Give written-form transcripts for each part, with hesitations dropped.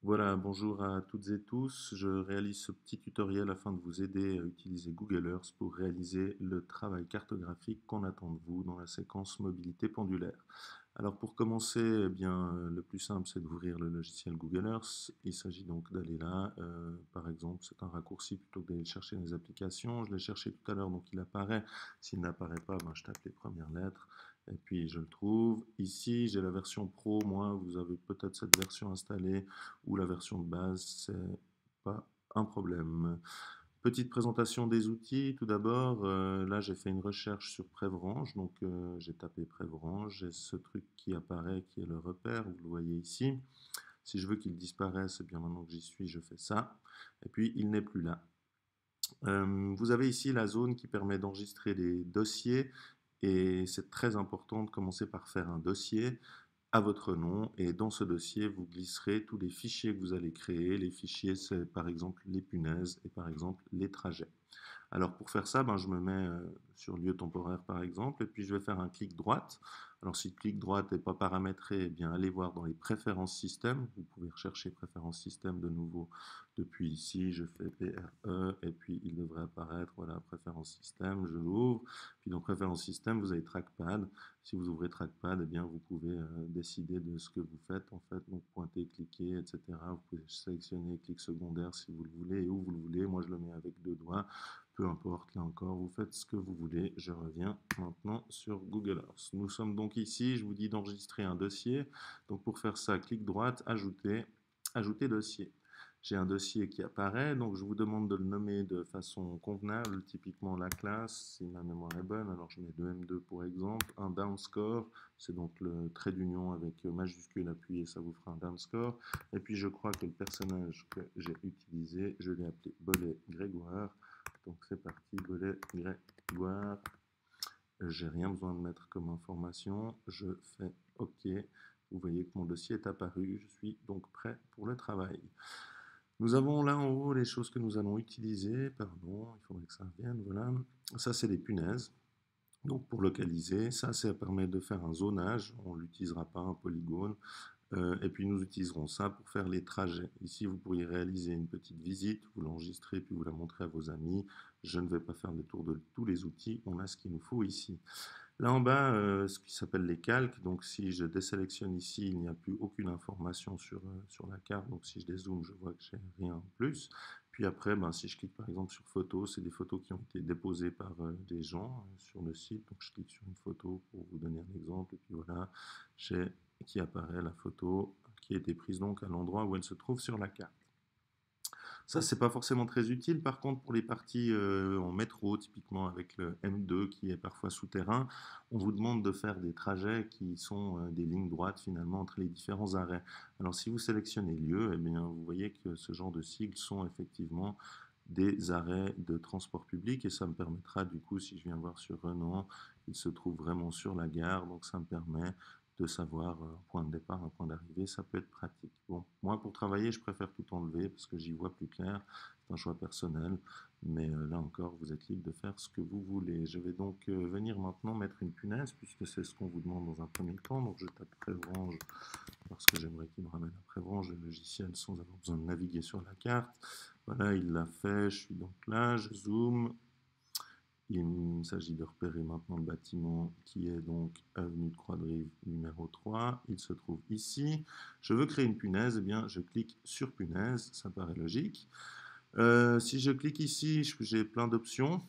Voilà, bonjour à toutes et tous. Je réalise ce petit tutoriel afin de vous aider à utiliser Google Earth pour réaliser le travail cartographique qu'on attend de vous dans la séquence mobilité pendulaire. Alors pour commencer, le plus simple c'est d'ouvrir le logiciel Google Earth. Il s'agit donc d'aller là, par exemple c'est un raccourci plutôt que d'aller chercher les applications. Je l'ai cherché tout à l'heure donc il apparaît. S'il n'apparaît pas, je tape les premières lettres. Et puis je le trouve. Ici, j'ai la version Pro. Moi, vous avez peut-être cette version installée ou la version de base, c'est pas un problème. Petite présentation des outils, tout d'abord, là j'ai fait une recherche sur Prévrange, donc j'ai tapé Prévrange, j'ai ce truc qui apparaît qui est le repère, vous le voyez ici. Si je veux qu'il disparaisse, et bien maintenant que j'y suis, je fais ça, et puis il n'est plus là. Vous avez ici la zone qui permet d'enregistrer des dossiers, et c'est très important de commencer par faire un dossier à votre nom et dans ce dossier, vous glisserez tous les fichiers que vous allez créer. Les fichiers, c'est par exemple les punaises et par exemple les trajets. Alors pour faire ça, je me mets sur lieu temporaire par exemple, et puis je vais faire un clic droite. Alors si le clic droite n'est pas paramétré, eh bien allez voir dans les préférences système. Vous pouvez rechercher préférences système de nouveau depuis ici. Je fais PRE et puis il devrait apparaître, voilà, préférences système. Je l'ouvre. Puis dans préférences système, vous avez trackpad. Si vous ouvrez trackpad, eh bien vous pouvez décider de ce que vous faites en fait. Donc pointer, cliquer, etc. Vous pouvez sélectionner clic secondaire si vous le voulez et où vous le voulez. Moi je le mets avec deux doigts. Peu importe, là encore, vous faites ce que vous voulez. Je reviens maintenant sur Google Earth. Nous sommes donc ici, je vous dis d'enregistrer un dossier. Donc pour faire ça, clic droite, ajouter, ajouter dossier. J'ai un dossier qui apparaît, donc je vous demande de le nommer de façon convenable, typiquement la classe, si ma mémoire est bonne, alors je mets 2M2 pour exemple, un downscore, c'est donc le trait d'union avec majuscule appuyé, ça vous fera un downscore, et puis je crois que le personnage que j'ai utilisé, je l'ai appelé Bolet Grégoire, donc c'est parti, Bolet Grégoire. J'ai rien besoin de mettre comme information. Je fais OK. Vous voyez que mon dossier est apparu. Je suis donc prêt pour le travail. Nous avons là en haut les choses que nous allons utiliser. Pardon, il faudrait que ça revienne. Voilà. Ça, c'est les punaises. Donc pour localiser, ça permet de faire un zonage. On ne l'utilisera pas, un polygone. Et puis nous utiliserons ça pour faire les trajets. Ici, vous pourriez réaliser une petite visite, vous l'enregistrez, puis vous la montrez à vos amis. Je ne vais pas faire le tour de tous les outils, on a ce qu'il nous faut ici. Là en bas, ce qui s'appelle les calques, donc si je désélectionne ici, il n'y a plus aucune information sur la carte, donc si je dézoome, je vois que j'ai rien en plus. Puis après, si je clique par exemple sur photos, c'est des photos qui ont été déposées par des gens sur le site, donc je clique sur une photo pour vous donner un exemple, et puis voilà, j'ai qui apparaît la photo qui a été prise donc à l'endroit où elle se trouve sur la carte. Ça, c'est pas forcément très utile. Par contre, pour les parties en métro, typiquement avec le M2 qui est parfois souterrain, on vous demande de faire des trajets qui sont des lignes droites finalement entre les différents arrêts. Alors, si vous sélectionnez lieu, eh bien, vous voyez que ce genre de sigles sont effectivement des arrêts de transport public et ça me permettra du coup, si je viens voir sur Renan, il se trouve vraiment sur la gare, donc ça me permet de savoir un point de départ, un point d'arrivée, ça peut être pratique. Bon, moi pour travailler, je préfère tout enlever parce que j'y vois plus clair, c'est un choix personnel, mais là encore, vous êtes libre de faire ce que vous voulez. Je vais donc venir maintenant mettre une punaise puisque c'est ce qu'on vous demande dans un premier temps, donc je tape Prévrange parce que j'aimerais qu'il me ramène à Prévrange le logiciel sans avoir besoin de naviguer sur la carte. Voilà, il l'a fait, je suis donc là, je zoome. Il s'agit de repérer maintenant le bâtiment qui est donc avenue de Croix-de-Rive numéro 3. Il se trouve ici. Je veux créer une punaise, eh bien je clique sur punaise, ça paraît logique. Si je clique ici, j'ai plein d'options.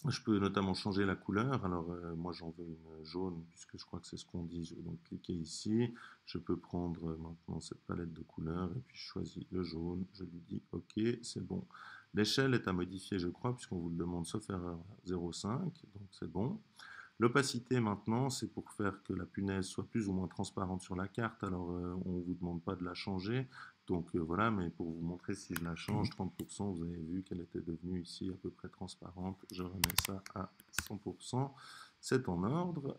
Je peux notamment changer la couleur. Alors, moi, j'en veux une jaune, puisque je crois que c'est ce qu'on dit. Je vais donc cliquer ici. Je peux prendre maintenant cette palette de couleurs, et puis je choisis le jaune. Je lui dis OK, c'est bon. L'échelle est à modifier, je crois, puisqu'on vous le demande sauf erreur 0,5, donc c'est bon. L'opacité maintenant, c'est pour faire que la punaise soit plus ou moins transparente sur la carte. Alors, on ne vous demande pas de la changer. Donc voilà, mais pour vous montrer si je la change, 30%, vous avez vu qu'elle était devenue ici à peu près transparente. Je remets ça à 100%. C'est en ordre.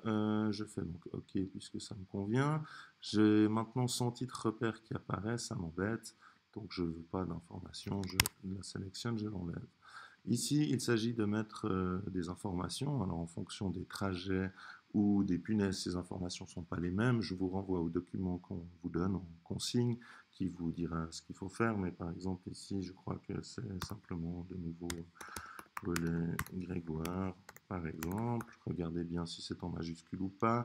Je fais donc OK puisque ça me convient. J'ai maintenant 100 titres repères qui apparaissent, ça m'embête. Donc je ne veux pas d'informations, je la sélectionne, je l'enlève. Ici, il s'agit de mettre des informations, alors en fonction des trajets ou des punaises, ces informations ne sont pas les mêmes, je vous renvoie au document qu'on vous donne en consigne qui vous dira ce qu'il faut faire. Mais par exemple ici, je crois que c'est simplement de nouveau Relais Grégoire, par exemple. Regardez bien si c'est en majuscule ou pas.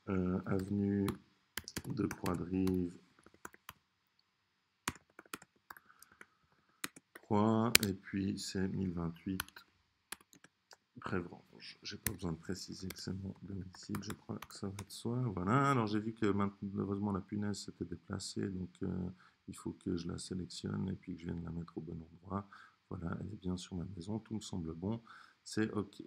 Avenue de Croix-de-Rive 3, et puis c'est 1028 Prévrange. J'ai pas besoin de préciser que c'est mon domicile, je crois que ça va de soi. Voilà, alors j'ai vu que malheureusement la punaise s'était déplacée, donc il faut que je la sélectionne et puis que je vienne la mettre au bon endroit. Voilà, elle est bien sur ma maison, tout me semble bon, c'est OK.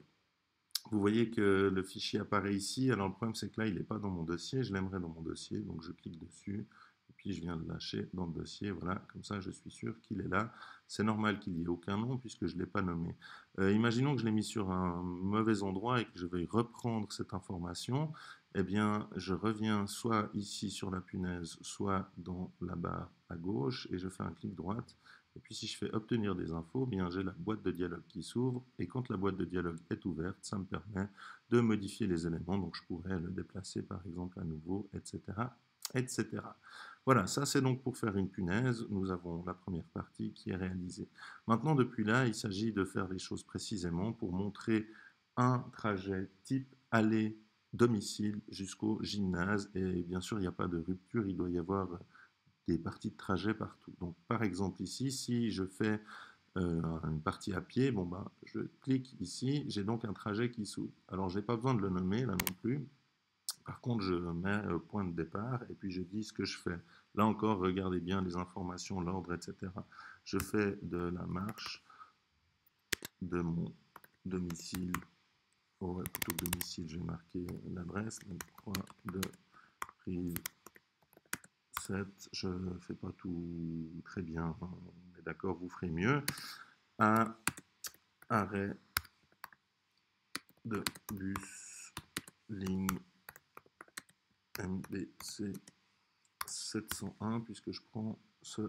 Vous voyez que le fichier apparaît ici. Alors le problème c'est que là il n'est pas dans mon dossier, je l'aimerais dans mon dossier, donc je clique dessus et puis je viens le lâcher dans le dossier. Voilà, comme ça je suis sûr qu'il est là. C'est normal qu'il n'y ait aucun nom puisque je ne l'ai pas nommé. Imaginons que je l'ai mis sur un mauvais endroit et que je veuille reprendre cette information. Eh bien, je reviens soit ici sur la punaise, soit dans la barre à gauche et je fais un clic droite. Et puis si je fais obtenir des infos, bien j'ai la boîte de dialogue qui s'ouvre, et quand la boîte de dialogue est ouverte, ça me permet de modifier les éléments, donc je pourrais le déplacer par exemple à nouveau, etc. etc. Voilà, ça c'est donc pour faire une punaise, nous avons la première partie qui est réalisée. Maintenant depuis là, il s'agit de faire les choses précisément pour montrer un trajet type aller domicile jusqu'au gymnase, et bien sûr il n'y a pas de rupture, il doit y avoir des parties de trajet partout. Donc par exemple ici, si je fais une partie à pied, bon ben, je clique ici, j'ai donc un trajet qui s'ouvre. Alors je n'ai pas besoin de le nommer là non plus. Par contre, je mets point de départ et puis je dis ce que je fais. Là encore, regardez bien les informations, l'ordre, etc. Je fais de la marche de mon domicile, plutôt que domicile, je vais marquer l'adresse, 3 de Rive 7, je ne fais pas tout très bien, hein, on est d'accord, vous ferez mieux. À arrêt de bus, ligne MBC 701, puisque je prends ce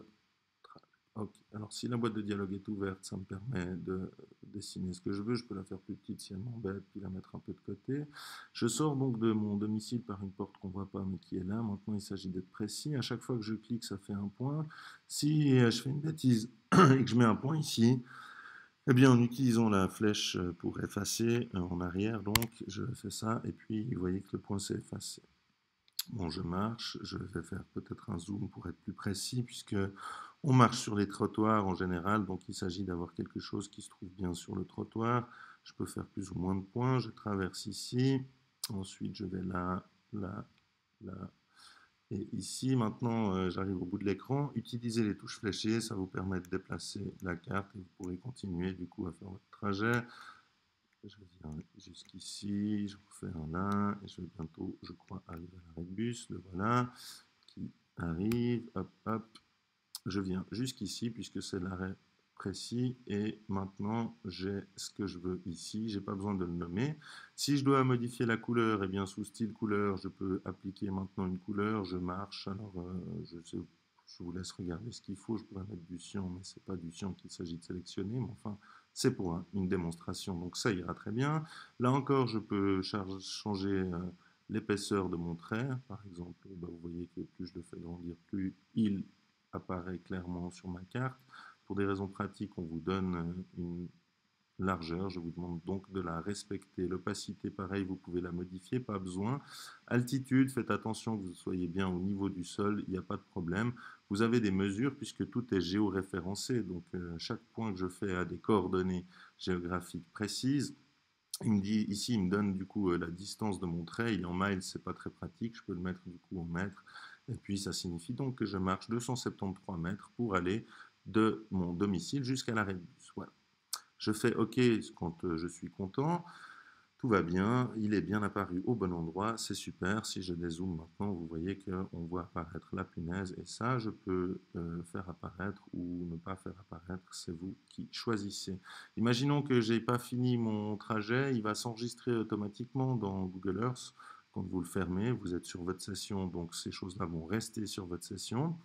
trajet. Ok, alors si la boîte de dialogue est ouverte, ça me permet de dessiner ce que je veux. Je peux la faire plus petite si elle m'embête, puis la mettre un peu de côté. Je sors donc de mon domicile par une porte qu'on ne voit pas, mais qui est là. Maintenant, il s'agit d'être précis. À chaque fois que je clique, ça fait un point. Si je fais une bêtise et que je mets un point ici, eh bien, en utilisant la flèche pour effacer en arrière, donc, je fais ça, et puis vous voyez que le point s'est effacé. Bon, je marche, je vais faire peut-être un zoom pour être plus précis, puisque on marche sur les trottoirs en général, donc il s'agit d'avoir quelque chose qui se trouve bien sur le trottoir. Je peux faire plus ou moins de points, je traverse ici, ensuite je vais là, là, là, et ici, maintenant, j'arrive au bout de l'écran. Utilisez les touches fléchées, ça vous permet de déplacer la carte et vous pourrez continuer du coup à faire votre trajet. Je viens jusqu'ici, je refais un là, et je vais bientôt, je crois, arriver à l'arrêt de bus. Le voilà, qui arrive, hop, hop. Je viens jusqu'ici puisque c'est l'arrêt précis et maintenant j'ai ce que je veux ici, j'ai pas besoin de le nommer. Si je dois modifier la couleur, et bien sous style couleur, je peux appliquer maintenant une couleur, je marche, alors je vous laisse regarder ce qu'il faut, je pourrais mettre du cyan, mais c'est pas du cyan qu'il s'agit de sélectionner, mais enfin c'est pour une démonstration, donc ça ira très bien. Là encore, je peux changer l'épaisseur de mon trait, par exemple, vous voyez que plus je le fais grandir, plus il apparaît clairement sur ma carte. Pour des raisons pratiques, on vous donne une largeur, je vous demande donc de la respecter. L'opacité, pareil, vous pouvez la modifier, pas besoin. Altitude, faites attention que vous soyez bien au niveau du sol, il n'y a pas de problème. Vous avez des mesures puisque tout est géoréférencé, donc chaque point que je fais a des coordonnées géographiques précises. Il me dit, ici, il me donne du coup la distance de mon trait, il est en miles, c'est pas très pratique, je peux le mettre du coup en mètres, et puis ça signifie donc que je marche 273 mètres pour aller de mon domicile jusqu'à l'arrêt de bus. Voilà. Je fais OK quand je suis content, tout va bien, il est bien apparu au bon endroit, c'est super. Si je dézoome maintenant, vous voyez qu'on voit apparaître la punaise et ça, je peux faire apparaître ou ne pas faire apparaître, c'est vous qui choisissez. Imaginons que je n'ai pas fini mon trajet, il va s'enregistrer automatiquement dans Google Earth. Quand vous le fermez, vous êtes sur votre session, donc ces choses-là vont rester sur votre session.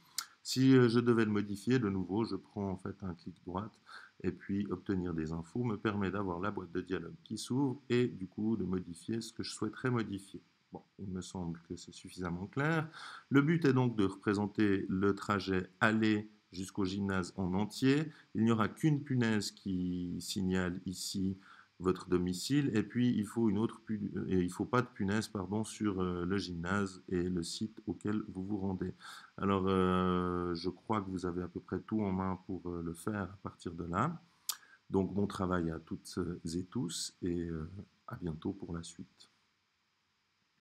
Si je devais le modifier, de nouveau, je prends en fait un clic droite et puis obtenir des infos me permet d'avoir la boîte de dialogue qui s'ouvre et du coup de modifier ce que je souhaiterais modifier. Bon, il me semble que c'est suffisamment clair. Le but est donc de représenter le trajet aller jusqu'au gymnase en entier. Il n'y aura qu'une punaise qui signale ici votre domicile et puis il faut il faut pas de punaise pardon sur le gymnase et le site auquel vous vous rendez. Alors je crois que vous avez à peu près tout en main pour le faire à partir de là. Donc bon travail à toutes et tous et à bientôt pour la suite.